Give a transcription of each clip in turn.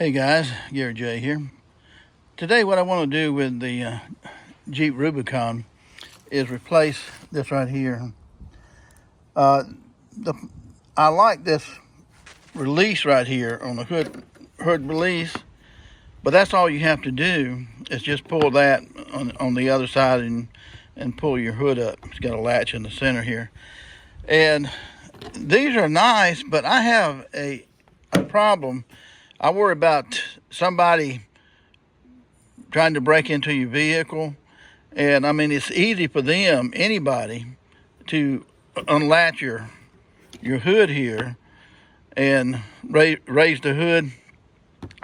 Hey guys, Gary J here. Today what I want to do with the Jeep Rubicon is replace this right here. I like this release right here on the hood release, but that's all you have to do is just pull that on the other side and pull your hood up. It's got a latch in the center here. And these are nice, but I have a problem. I worry about somebody trying to break into your vehicle. And I mean, it's easy for them, anybody, to unlatch your hood here and raise the hood.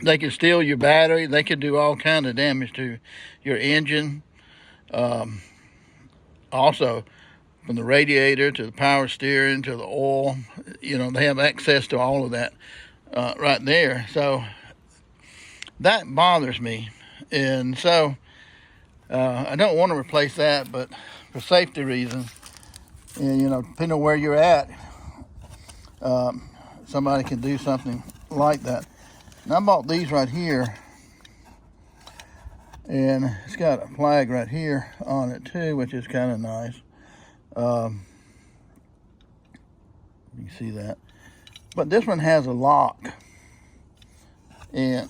They can steal your battery. They can do all kinds of damage to your engine. Also, from the radiator to the power steering to the oil, they have access to all of that right there. So that bothers me. And so I don't want to replace that, but for safety reasons, and depending on where you're at, somebody can do something like that. And I bought these right here, and it's got a flag right here on it too, which is kind of nice. You see that? But this one has a lock, and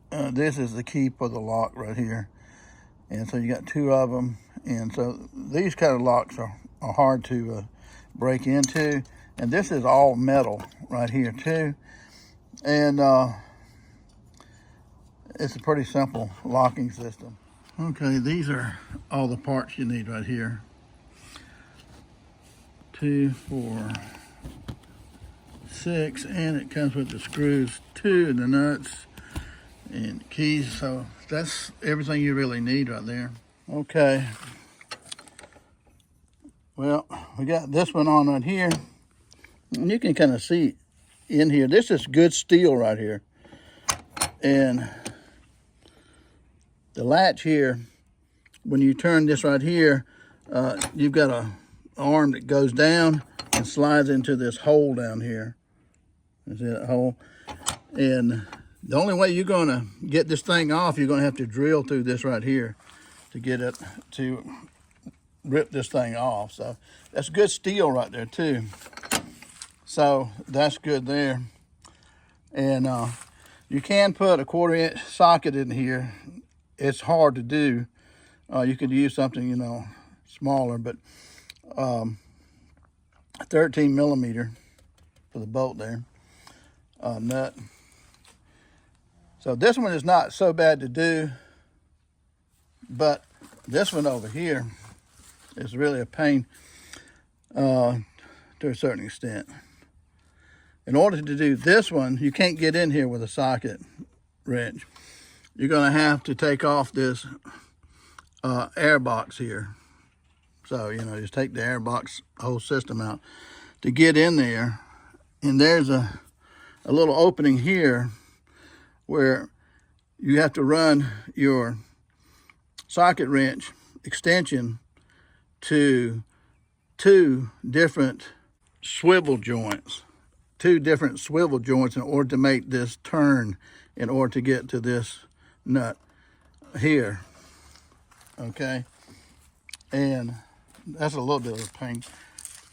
this is the key for the lock right here. And so you got two of them, and so these kind of locks are hard to break into. And this is all metal right here too. And it's a pretty simple locking system. Okay, these are all the parts you need right here. 2, 4, 6, and it comes with the screws too, and the nuts and keys. So that's everything you really need right there. Okay, well, we got this one on right here, and you can kind of see in here, this is good steel right here. And the latch here, when you turn this right here, you've got a arm that goes down and slides into this hole down here. You see that hole? And the only way you're going to get this thing off, you're going to have to drill through this right here to get it to rip this thing off. So that's good steel right there too. So that's good there. And you can put a 1/4-inch socket in here. It's hard to do. You could use something, smaller, but 13 millimeter for the bolt there, nut. So this one is not so bad to do, but this one over here is really a pain to a certain extent. In order to do this one, you can't get in here with a socket wrench. You're going to have to take off this air box here. So, just take the air box whole system out to get in there. And there's a little opening here where you have to run your socket wrench extension to two different swivel joints in order to make this turn, in order to get to this nut here. Okay, and that's a little bit of a pain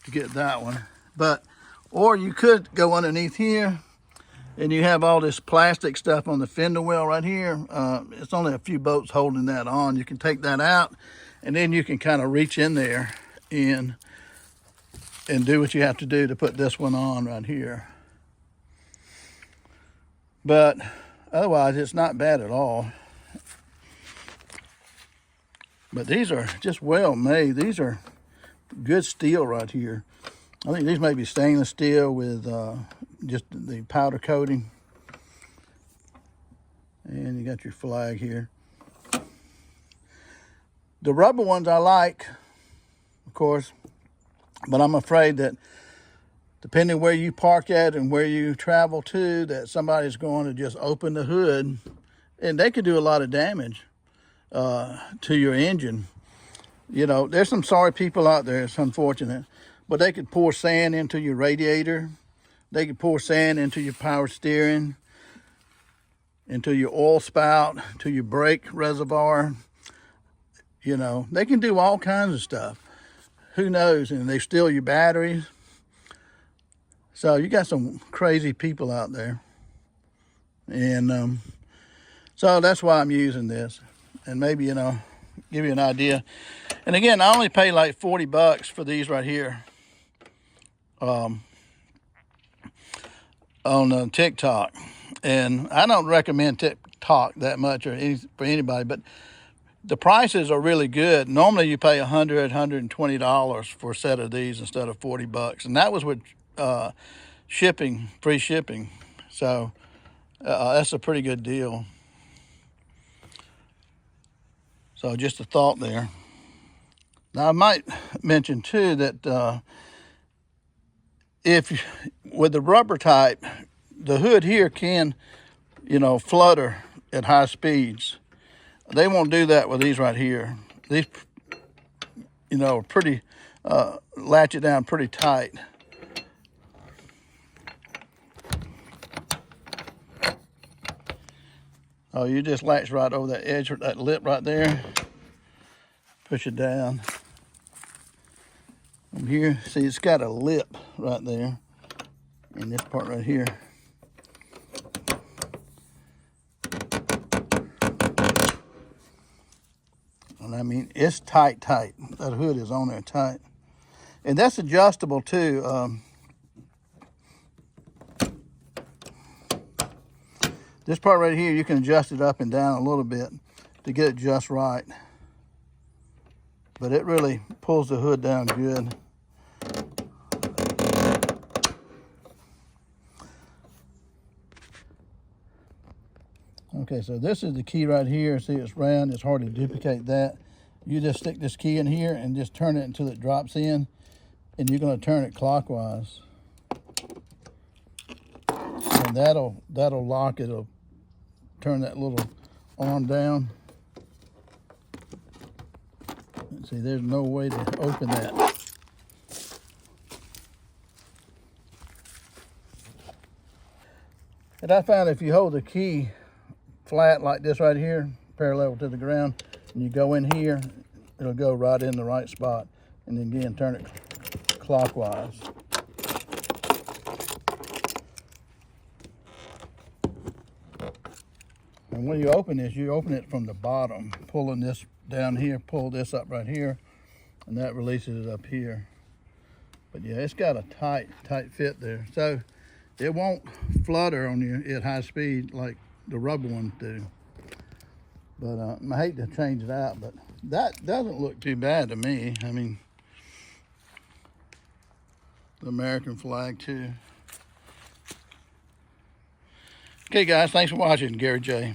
to get that one. But or you could go underneath here, and you have all this plastic stuff on the fender well right here. It's only a few bolts holding that on. You can take that out, and then you can kind of reach in there and do what you have to do to put this one on right here. But otherwise, it's not bad at all. But these are just well made. These are good steel right here. I think these may be stainless steel with just the powder coating. And you got your flag here. The rubber ones I like, of course, but I'm afraid that depending where you park at and where you travel to, that somebody's going to just open the hood, and they could do a lot of damage to your engine. There's some sorry people out there. It's unfortunate, but they could pour sand into your radiator. They could pour sand into your power steering. into your oil spout, to your brake reservoir. You know, they can do all kinds of stuff. Who knows? And they steal your batteries. So you got some crazy people out there. And so that's why I'm using this. And maybe, you know, give you an idea. And again, I only pay like $40 for these right here. On TikTok. And I don't recommend TikTok that much for anybody, but the prices are really good. Normally you pay $100, $120 for a set of these instead of $40. And that was with shipping, free shipping. So that's a pretty good deal. So just a thought there. Now I might mention too that if with the rubber type, the hood here can, you know, flutter at high speeds. They won't do that with these right here. These, you know, pretty, latch it down pretty tight. Oh, you just latch right over that edge, that lip right there. Push it down. From here, see, it's got a lip right there. And this part right here. And I mean, it's tight. That hood is on there tight. And that's adjustable too. This part right here, you can adjust it up and down a little bit to get it just right. But it really pulls the hood down good. Okay, so this is the key right here. See, it's round. It's hard to duplicate that. You just stick this key in here and just turn it until it drops in, and you're going to turn it clockwise. And that'll lock it. It'll turn that little arm down. See, there's no way to open that. And I found if you hold the key flat like this right here, parallel to the ground, and you go in here, it'll go right in the right spot. And then again, turn it clockwise. And when you open this, you open it from the bottom, pulling this down here, pull this up right here, and that releases it up here. But yeah, it's got a tight fit there. So it won't flutter on you at high speed like the rubber ones do. But I hate to change it out, but that doesn't look too bad to me. I mean, the American flag too. Okay guys, thanks for watching. Gary J.